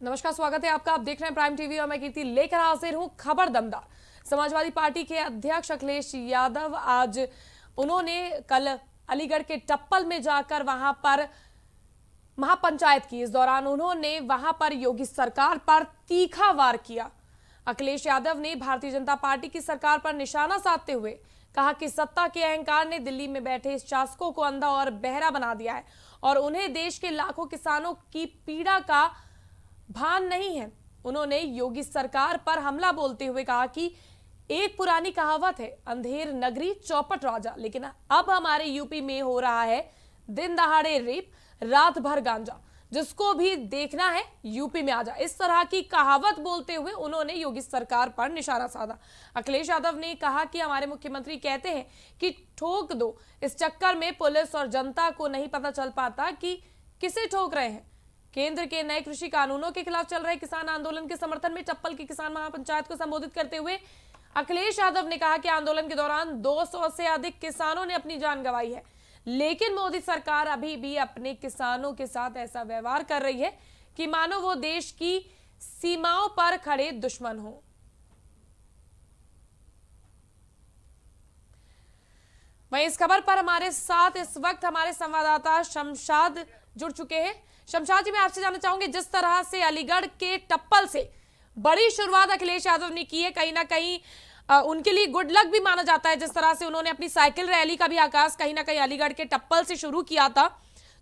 नमस्कार, स्वागत है आपका। आप देख रहे हैं प्राइम टीवी और मैं कीर्ति लेकर हाजिर हूं खबर दमदार। समाजवादी पार्टी के अध्यक्ष अखिलेश यादव आज उन्होंने कल अलीगढ़ के टप्पल में जाकर वहां पर महापंचायत की। इस दौरान उन्होंने वहां पर योगी सरकार पर तीखा वार किया। अखिलेश यादव ने भारतीय जनता पार्टी की सरकार पर निशाना साधते हुए कहा कि सत्ता के अहंकार ने दिल्ली में बैठे शासकों को अंधा और बहरा बना दिया है और उन्हें देश के लाखों किसानों की पीड़ा का भान नहीं है। उन्होंने योगी सरकार पर हमला बोलते हुए कहा कि एक पुरानी कहावत है, अंधेर नगरी चौपट राजा, लेकिन अब हमारे यूपी में हो रहा है दिन दहाड़े रेप, रात भर गांजा, जिसको भी देखना है यूपी में आ जा। इस तरह की कहावत बोलते हुए उन्होंने योगी सरकार पर निशाना साधा। अखिलेश यादव ने कहा कि हमारे मुख्यमंत्री कहते हैं कि ठोक दो। इस चक्कर में पुलिस और जनता को नहीं पता चल पाता कि किसे ठोक रहे हैं। केंद्र के नए कृषि कानूनों के खिलाफ चल रहे किसान आंदोलन के समर्थन में टप्पल की किसान महापंचायत को संबोधित करते हुए अखिलेश यादव ने कहा कि आंदोलन के दौरान 200 से अधिक किसानों ने अपनी जान गंवाई है, लेकिन मोदी सरकार अभी भी अपने किसानों के साथ ऐसा व्यवहार कर रही है कि मानो वो देश की सीमाओं पर खड़े दुश्मन हो। वहीं इस खबर पर हमारे साथ इस वक्त हमारे संवाददाता शमशाद जुड़ चुके हैं। शमशाद जी, मैं आपसे जानना चाहूंगी, जिस तरह से अलीगढ़ के टप्पल से बड़ी शुरुआत अखिलेश यादव ने की है, कहीं ना कहीं उनके लिए गुड लक भी माना जाता है। जिस तरह से उन्होंने अपनी साइकिल रैली का भी आगाज कहीं ना कहीं अलीगढ़ के टप्पल से शुरू किया था,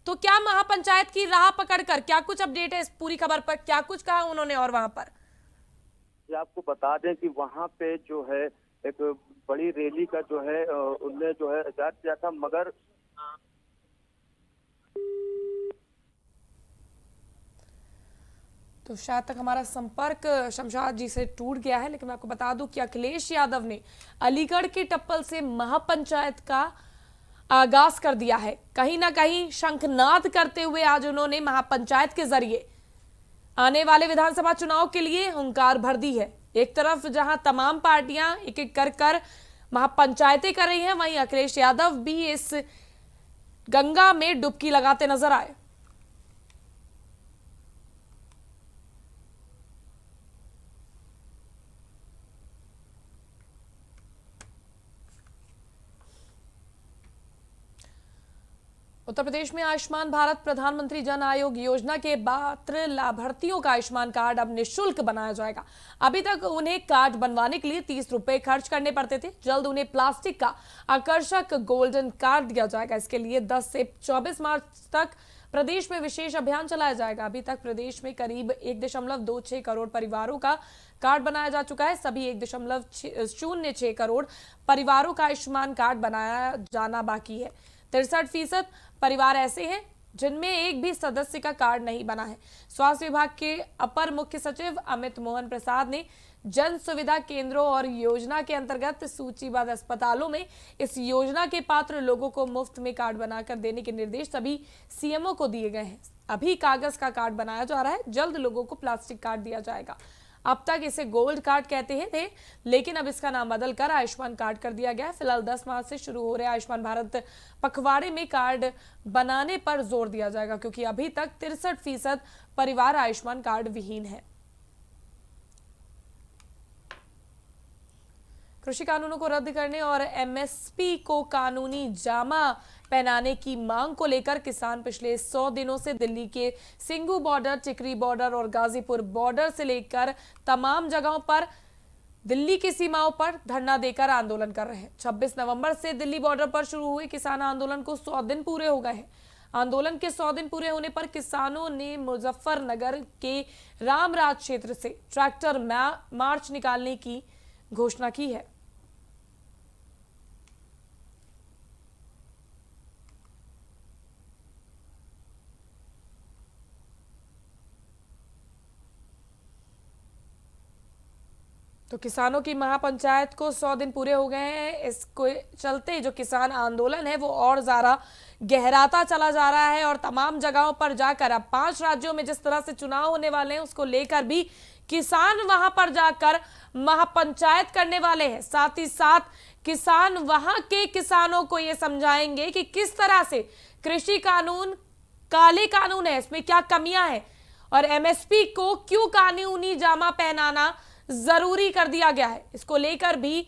तो क्या महापंचायत की राह पकड़कर क्या कुछ अपडेट है इस पूरी खबर पर, क्या कुछ कहा उन्होंने? और वहां पर आपको बता दें कि वहां पे जो है एक बड़ी रैली का जो है उनने जो है एहतजाज किया था, मगर तो शायद तक हमारा संपर्क शमशाद जी से टूट गया है। लेकिन मैं आपको बता दूं कि अखिलेश यादव ने अलीगढ़ के टप्पल से महापंचायत का आगाज कर दिया है। कहीं ना कहीं शंखनाद करते हुए आज उन्होंने महापंचायत के जरिए आने वाले विधानसभा चुनाव के लिए हुंकार भर दी है। एक तरफ जहां तमाम पार्टियां एक एक कर महापंचायतें कर रही हैं, वहीं अखिलेश यादव भी इस गंगा में डुबकी लगाते नजर आए। उत्तर प्रदेश में आयुष्मान भारत प्रधानमंत्री जन आयोग योजना के पात्र लाभार्थियों का आयुष्मान कार्ड अब निःशुल्क बनाया जाएगा। अभी तक उन्हें कार्ड बनवाने के लिए 30 रुपए खर्च करने पड़ते थे। जल्द उन्हें प्लास्टिक का आकर्षक गोल्डन कार्ड दिया जाएगा। इसके लिए 10 से 24 मार्च तक प्रदेश में विशेष अभियान चलाया जाएगा। अभी तक प्रदेश में करीब 1.26 करोड़ परिवारों का कार्ड बनाया जा चुका है। सभी 1.06 करोड़ परिवारों का आयुष्मान कार्ड बनाया जाना बाकी है। 63% परिवार ऐसे हैं जिनमें एक भी सदस्य का कार्ड नहीं बना है। स्वास्थ्य विभाग के अपर मुख्य सचिव अमित मोहन प्रसाद ने जन सुविधा केंद्रों और योजना के अंतर्गत सूचीबद्ध अस्पतालों में इस योजना के पात्र लोगों को मुफ्त में कार्ड बनाकर देने के निर्देश सभी सीएमओ को दिए गए हैं। अभी कागज का कार्ड बनाया जा रहा है, जल्द लोगों को प्लास्टिक कार्ड दिया जाएगा। अब तक इसे गोल्ड कार्ड कहते हैं थे, लेकिन अब इसका नाम बदलकर आयुष्मान कार्ड कर दिया गया। फिलहाल 10 मार्च से शुरू हो रहे आयुष्मान भारत पखवाड़े में कार्ड बनाने पर जोर दिया जाएगा, क्योंकि अभी तक 63% परिवार आयुष्मान कार्ड विहीन है। कृषि कानूनों को रद्द करने और एमएसपी को कानूनी जामा पहनाने की मांग को लेकर किसान पिछले 100 दिनों से दिल्ली के सिंघू बॉर्डर, टिकरी बॉर्डर और गाजीपुर बॉर्डर से लेकर तमाम जगहों पर दिल्ली की सीमाओं पर धरना देकर आंदोलन कर रहे हैं। 26 नवंबर से दिल्ली बॉर्डर पर शुरू हुए किसान आंदोलन को 100 दिन पूरे हो गए हैं। आंदोलन के 100 दिन पूरे होने पर किसानों ने मुजफ्फरनगर के रामराज क्षेत्र से ट्रैक्टर मार्च निकालने की घोषणा की है। तो किसानों की महापंचायत को 100 दिन पूरे हो गए हैं। इसको चलते जो किसान आंदोलन है वो और ज्यादा गहराता चला जा रहा है और तमाम जगहों पर जाकर अब 5 राज्यों में जिस तरह से चुनाव होने वाले हैं उसको लेकर भी किसान वहां पर जाकर महापंचायत करने वाले हैं। साथ ही साथ किसान वहां के किसानों को ये समझाएंगे कि किस तरह से कृषि कानून काले कानून है, इसमें क्या कमियां हैं और एमएसपी को क्यों कानूनी जामा पहनाना जरूरी कर दिया गया है, इसको लेकर भी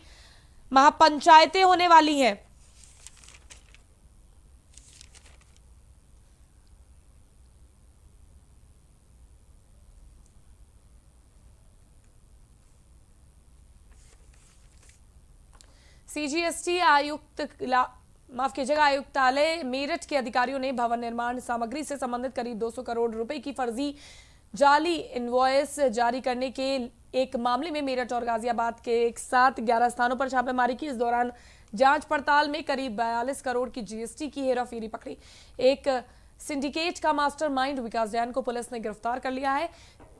महापंचायतें होने वाली हैं। सीजीएसटी माफ कीजिएगा, आयुक्तालय मेरठ के अधिकारियों ने भवन निर्माण सामग्री से संबंधित करीब 200 करोड़ रुपए की फर्जी जाली इनवॉइस जारी करने के एक मामले में मेरठ और गाजियाबाद के एक साथ 11 स्थानों पर छापेमारी की। इस दौरान जांच पड़ताल में करीब 42 करोड़ की जीएसटी की हेराफेरी पकड़ी। एक सिंडिकेट का मास्टरमाइंड विकास जैन को पुलिस ने गिरफ्तार कर लिया है।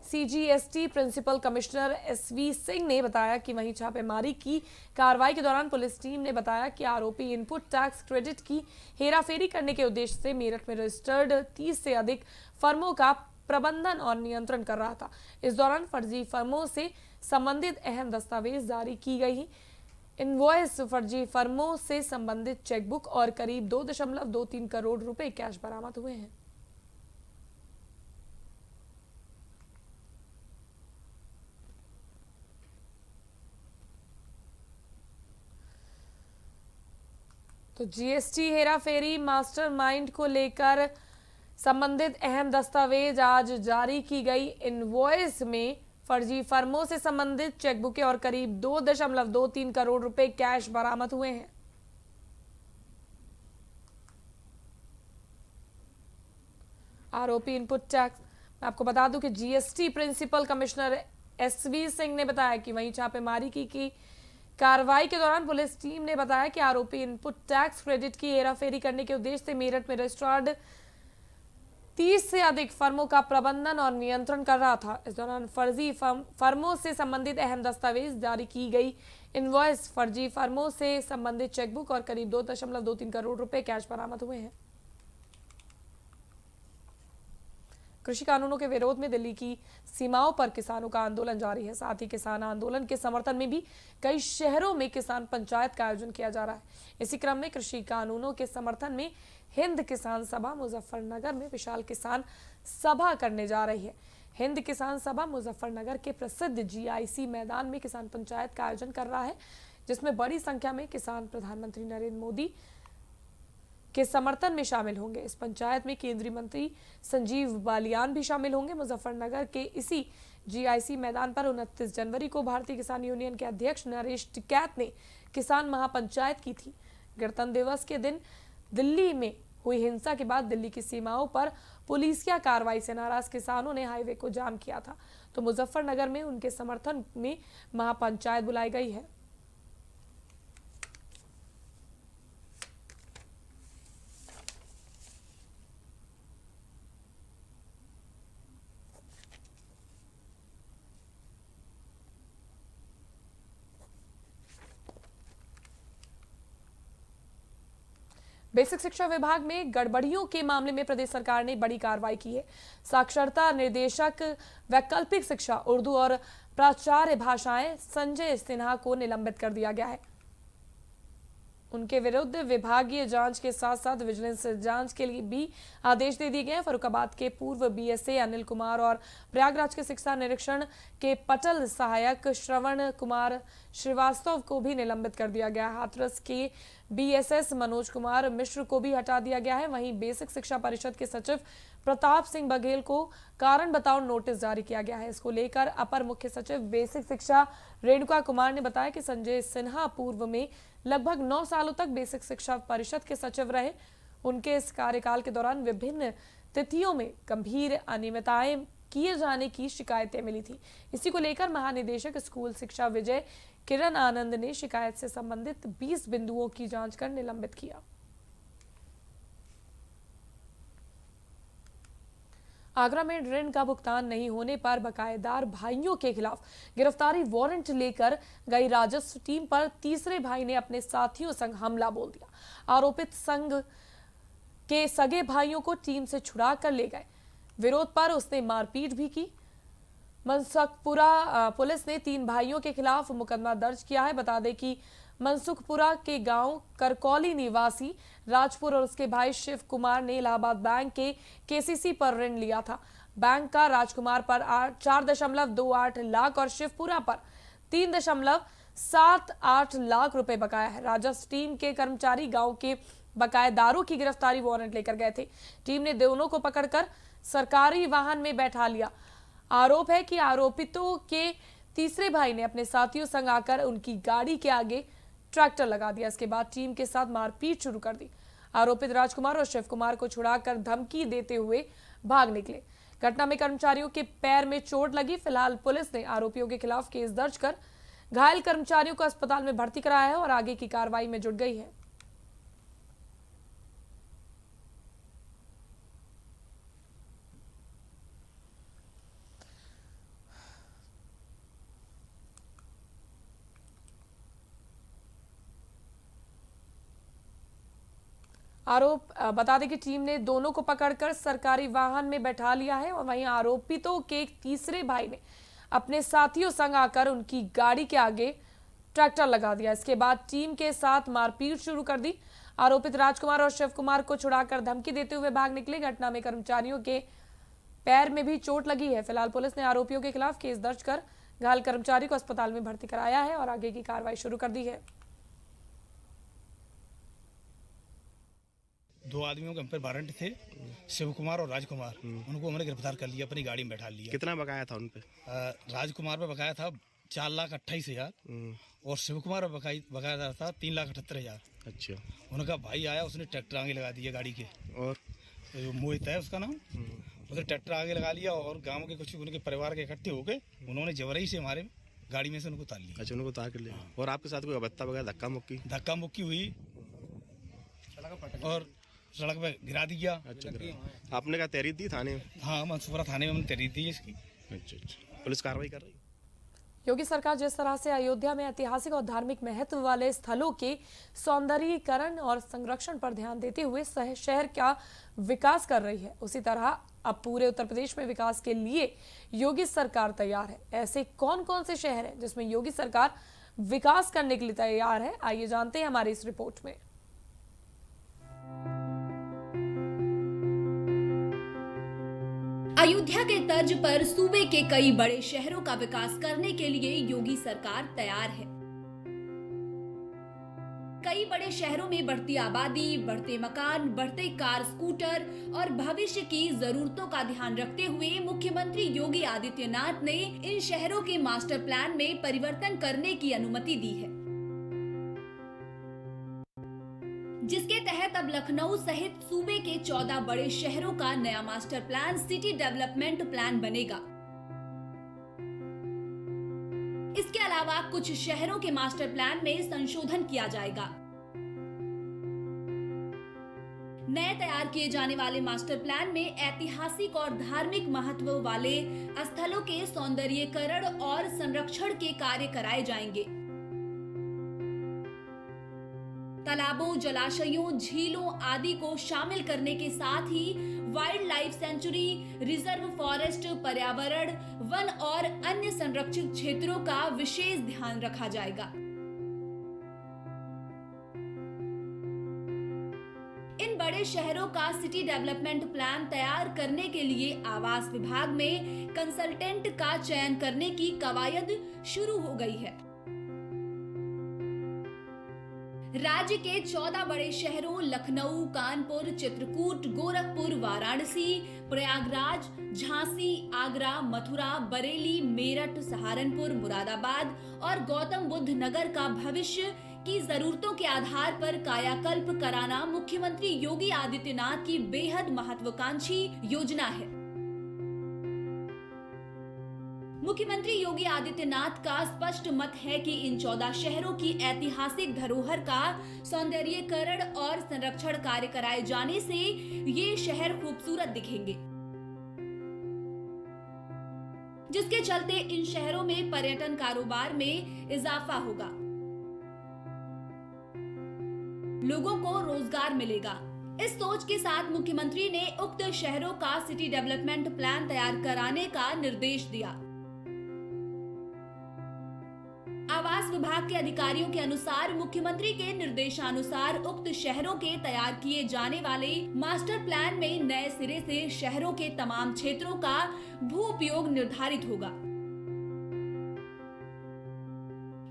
CGST principal commissioner SV Singh ने बताया कि वहीं छापेमारी की कार्रवाई के दौरान पुलिस टीम ने बताया कि आरोपी इनपुट टैक्स क्रेडिट की हेराफेरी करने के उद्देश्य से मेरठ में रजिस्टर्ड 30 से अधिक फर्मों का प्रबंधन और नियंत्रण कर रहा था। इस दौरान फर्जी फर्मों से संबंधित अहम दस्तावेज जारी की गई। इनवॉइस, फर्जी फर्मों से संबंधित चेकबुक और करीब 2.23 करोड़ रुपए कैश बरामद हुए हैं। तो जीएसटी हेराफेरी मास्टरमाइंड को लेकर संबंधित अहम दस्तावेज आज जारी की गई। इनवॉइस में फर्जी फर्मों से संबंधित चेकबुकें और करीब 2.23 करोड़ रुपए कैश बरामद हुए हैं। आरोपी इनपुट टैक्स, मैं आपको बता दूं कि GST principal commissioner SV Singh ने बताया कि वहीं छापेमारी की कार्रवाई के दौरान पुलिस टीम ने बताया कि आरोपी इनपुट टैक्स क्रेडिट की हेराफेरी करने के उद्देश्य से मेरठ में रजिस्टर्ड 30 से अधिक फर्मों का प्रबंधन और नियंत्रण कर रहा था। इस दौरान फर्जी फर्मों से संबंधित अहम दस्तावेज जारी की गई। इनवॉइस, फर्जी फर्मों से संबंधित चेकबुक और करीब 2.23 करोड़ रुपए कैश बरामद हुए हैं। कृषि कानूनों के विरोध में दिल्ली की सीमाओं पर किसानों का आंदोलन जारी है। साथ ही किसान आंदोलन के समर्थन में भी कई शहरों में किसान पंचायत का आयोजन किया जा रहा है। इसी क्रम में कृषि कानूनों के समर्थन में हिंद किसान सभा मुजफ्फरनगर में विशाल किसान सभा करने जा रही है। हिंद किसान सभा मुजफ्फरनगर के प्रसिद्ध जीआईसी मैदान में किसान पंचायत का आयोजन कर रहा है, जिसमें बड़ी संख्या में किसान प्रधानमंत्री नरेंद्र मोदी के समर्थन में शामिल होंगे। इस पंचायत में केंद्रीय मंत्री संजीव बालियान भी शामिल होंगे। मुजफ्फरनगर के इसी जीआईसी मैदान पर 29 जनवरी को भारतीय किसान यूनियन के अध्यक्ष नरेश टिकैत ने किसान महापंचायत की थी। गणतंत्र दिवस के दिन दिल्ली में हुई हिंसा के बाद दिल्ली की सीमाओं पर पुलिसिया कार्रवाई से नाराज किसानों ने हाईवे को जाम किया था, तो मुजफ्फरनगर में उनके समर्थन में महापंचायत बुलाई गई है। बेसिक शिक्षा विभाग में गड़बड़ियों के मामले में प्रदेश सरकार ने बड़ी कार्रवाई की है। साक्षरता निर्देशक वैकल्पिक शिक्षा उर्दू और प्राचार्य भाषाएं संजय सिन्हा को निलंबित कर दिया गया है। उनके विरुद्ध विभागीय जांच के साथ साथ विजिलेंस जांच के लिए भी आदेश दे दिए गए हैं। फर्रुखाबाद के पूर्व बीएसए अनिल कुमार और प्रयागराज के शिक्षा निरीक्षण के पटल सहायक श्रवण कुमार श्रीवास्तव को भी निलंबित कर दिया गया है। हाथरस के बीएसएस मनोज कुमार मिश्र को भी हटा दिया गया है। वहीं बेसिक शिक्षा परिषद के सचिव प्रताप सिंह बघेल को कारण बताओ नोटिस जारी किया गया है। इसको लेकर अपर मुख्य सचिव बेसिक शिक्षा रेणुका कुमार ने बताया कि संजय सिन्हा पूर्व में लगभग 9 सालों तक बेसिक शिक्षा परिषद के सचिव रहे। उनके इस कार्यकाल के दौरान विभिन्न तिथियों में गंभीर अनियमितताएं किए जाने की शिकायतें मिली थी। इसी को लेकर महानिदेशक स्कूल शिक्षा विजय किरण आनंद ने शिकायत से संबंधित 20 बिंदुओं की जांच कर निलंबित किया। आगरा में ऋण का भुगतान नहीं होने पर बकायेदार भाइयों के खिलाफ गिरफ्तारी वारंट लेकर गई राजस्व टीम पर तीसरे भाई ने अपने साथियों संग हमला बोल दिया। आरोपित संघ के सगे भाइयों को टीम से छुड़ा कर ले गए। विरोध पर उसने मारपीट भी की। मनसुखपुरा पुलिस ने 3 भाइयों के खिलाफ मुकदमा दर्ज किया है। बता दें कि मनसुखपुरा के गांव करकौली निवासी राजपुर और उसके भाई शिव कुमार ने इलाहाबाद बैंक के केसीसी पर ऋण लिया था। बैंक का राजकुमार पर 4.28 लाख और शिवपुरा पर 3.78 लाख रुपए बकाया है। राजस्व टीम के कर्मचारी गांव के बकायेदारों की गिरफ्तारी वारंट लेकर गए थे। टीम ने दोनों को पकड़कर सरकारी वाहन में बैठा लिया। आरोप है कि आरोपितों के तीसरे भाई ने अपने साथियों संग आकर उनकी गाड़ी के आगे ट्रैक्टर लगा दिया। इसके बाद टीम के साथ मारपीट शुरू कर दी। आरोपित राजकुमार और शिव कुमार को छुड़ाकर धमकी देते हुए भाग निकले। घटना में कर्मचारियों के पैर में चोट लगी। फिलहाल पुलिस ने आरोपियों के खिलाफ केस दर्ज कर घायल कर्मचारियों को अस्पताल में भर्ती कराया है और आगे की कार्रवाई में जुट गई है। बता दें कि टीम ने दोनों को पकड़कर सरकारी वाहन में बैठा लिया है और वहीं आरोपितों के एक तीसरे भाई ने अपने साथियों संग आकर उनकी गाड़ी के आगे ट्रैक्टर लगा दिया। इसके बाद टीम के साथ मारपीट शुरू कर दी। आरोपित राजकुमार और शिव कुमार को छुड़ाकर धमकी देते हुए भाग निकले। घटना में कर्मचारियों के पैर में भी चोट लगी है। फिलहाल पुलिस ने आरोपियों के खिलाफ केस दर्ज कर घायल कर्मचारी को अस्पताल में भर्ती कराया है और आगे की कार्रवाई शुरू कर दी है। 2 आदमियों के हम पर वारंट थे, शिव कुमार और राजकुमार। उनको हमने गिरफ्तार कर लिया, अपनी गाड़ी में बैठा लिया। कितना बकाया था उन पे? राजकुमार पे बकाया था 4,28,000 और शिव कुमार पे बकाया था 3,78,000। अच्छा। उनका भाई आया, उसने ट्रैक्टर आगे लगा दिया गाड़ी के। और जो मोहित है उसका नाम, उसने ट्रैक्टर आगे लगा लिया और गाँव के कुछ उनके परिवार के इकट्ठे होकर उन्होंने जबरई से हमारे गाड़ी में से उनको उतार लिया। अच्छा, उनको उतार कर लिया। और आपके साथ कोई अबत्ता वगैरह धक्का मुक्की हुई और सड़क पे गिरा दिया। अच्छा, आपने क्या तहरीर दी थाने में? हाँ, मंसूरा थाने में हमने तहरीर दी इसकी। अच्छा, पुलिस कार्रवाई कर रही है। योगी सरकार जिस तरह से अयोध्या में ऐतिहासिक और धार्मिक महत्व वाले स्थलों के सौंदर्यीकरण और संरक्षण पर ध्यान देते हुए शहर का विकास कर रही है, उसी तरह अब पूरे उत्तर प्रदेश में विकास के लिए योगी सरकार तैयार है। ऐसे कौन कौन से शहर हैं जिसमें योगी सरकार विकास करने के लिए तैयार है, आइए जानते हैं हमारी इस रिपोर्ट में। अयोध्या के तर्ज पर सूबे के कई बड़े शहरों का विकास करने के लिए योगी सरकार तैयार है। कई बड़े शहरों में बढ़ती आबादी, बढ़ते मकान, बढ़ते कार, स्कूटर और भविष्य की जरूरतों का ध्यान रखते हुए मुख्यमंत्री योगी आदित्यनाथ ने इन शहरों के मास्टर प्लान में परिवर्तन करने की अनुमति दी है, जिसके तहत अब लखनऊ सहित सूबे के 14 बड़े शहरों का नया master plan city development plan बनेगा। इसके अलावा कुछ शहरों के मास्टर प्लान में संशोधन किया जाएगा। नए तैयार किए जाने वाले मास्टर प्लान में ऐतिहासिक और धार्मिक महत्व वाले स्थलों के सौंदर्यीकरण और संरक्षण के कार्य कराए जाएंगे। तालाबों, जलाशयों, झीलों आदि को शामिल करने के साथ ही wildlife sanctuary, reserve forest, पर्यावरण, वन और अन्य संरक्षित क्षेत्रों का विशेष ध्यान रखा जाएगा। इन बड़े शहरों का सिटी डेवलपमेंट प्लान तैयार करने के लिए आवास विभाग में कंसल्टेंट का चयन करने की कवायद शुरू हो गई है। राज्य के 14 बड़े शहरों लखनऊ, कानपुर, चित्रकूट, गोरखपुर, वाराणसी, प्रयागराज, झांसी, आगरा, मथुरा, बरेली, मेरठ, सहारनपुर, मुरादाबाद और गौतम बुद्ध नगर का भविष्य की जरूरतों के आधार पर कायाकल्प कराना मुख्यमंत्री योगी आदित्यनाथ की बेहद महत्वाकांक्षी योजना है। मुख्यमंत्री योगी आदित्यनाथ का स्पष्ट मत है कि इन 14 शहरों की ऐतिहासिक धरोहर का सौंदर्यीकरण और संरक्षण कार्य कराए जाने से ये शहर खूबसूरत दिखेंगे, जिसके चलते इन शहरों में पर्यटन कारोबार में इजाफा होगा, लोगों को रोजगार मिलेगा। इस सोच के साथ मुख्यमंत्री ने उक्त शहरों का सिटी डेवलपमेंट प्लान तैयार कराने का निर्देश दिया। आवास विभाग विभाग के अधिकारियों के अनुसार मुख्यमंत्री के निर्देशानुसार उक्त शहरों के तैयार किए जाने वाले मास्टर प्लान में नए सिरे से शहरों के तमाम क्षेत्रों का भू उपयोग निर्धारित होगा।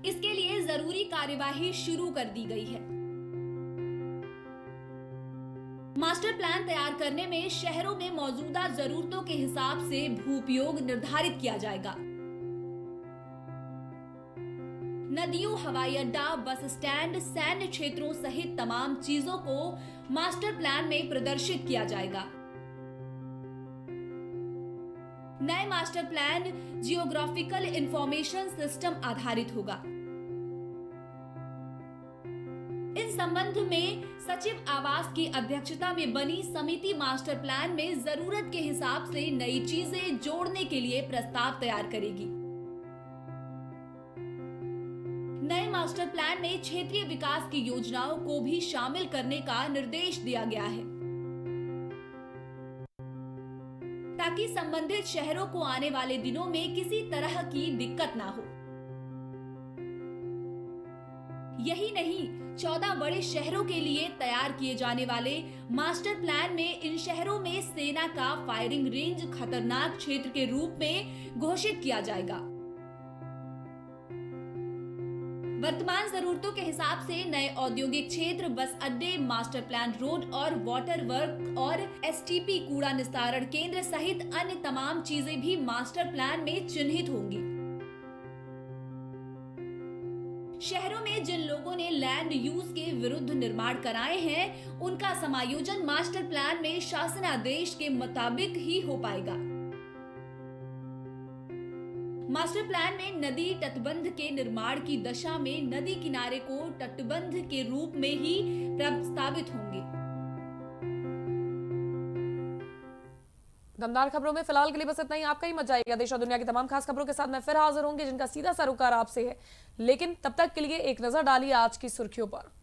इसके लिए जरूरी कार्यवाही शुरू कर दी गई है। मास्टर प्लान तैयार करने में शहरों में मौजूदा जरूरतों के हिसाब से भू उपयोग निर्धारित किया जाएगा। नदियों, हवाई अड्डा, बस स्टैंड, सैन्य क्षेत्रों सहित तमाम चीजों को मास्टर प्लान में प्रदर्शित किया जाएगा। नए master plan geographical information system आधारित होगा। इस संबंध में सचिव आवास की अध्यक्षता में बनी समिति मास्टर प्लान में जरूरत के हिसाब से नई चीजें जोड़ने के लिए प्रस्ताव तैयार करेगी। नए मास्टर प्लान में क्षेत्रीय विकास की योजनाओं को भी शामिल करने का निर्देश दिया गया है, ताकि संबंधित शहरों को आने वाले दिनों में किसी तरह की दिक्कत ना हो। यही नहीं, 14 बड़े शहरों के लिए तैयार किए जाने वाले मास्टर प्लान में इन शहरों में सेना का फायरिंग रेंज खतरनाक क्षेत्र के रूप में घोषित किया जाएगा। वर्तमान जरूरतों के हिसाब से नए औद्योगिक क्षेत्र, बस अड्डे, मास्टर प्लान रोड और वाटर वर्क और एसटीपी कूड़ा निस्तारण केंद्र सहित अन्य तमाम चीजें भी मास्टर प्लान में चिन्हित होंगी। शहरों में जिन लोगों ने लैंड यूज के विरुद्ध निर्माण कराए हैं, उनका समायोजन मास्टर प्लान में शासनादेश के मुताबिक ही हो पाएगा। मास्टर प्लान में नदी तटबंध के निर्माण की दशा में नदी किनारे को तटबंध के रूप में ही प्रस्तावित होंगे। दमदार खबरों में फिलहाल के लिए बस इतना ही। आपका ही मत जाएगा। देश और दुनिया की तमाम खास खबरों के साथ मैं फिर हाजिर होंगी, जिनका सीधा सरोकार आपसे है। लेकिन तब तक के लिए एक नजर डालिए आज की सुर्खियों पर।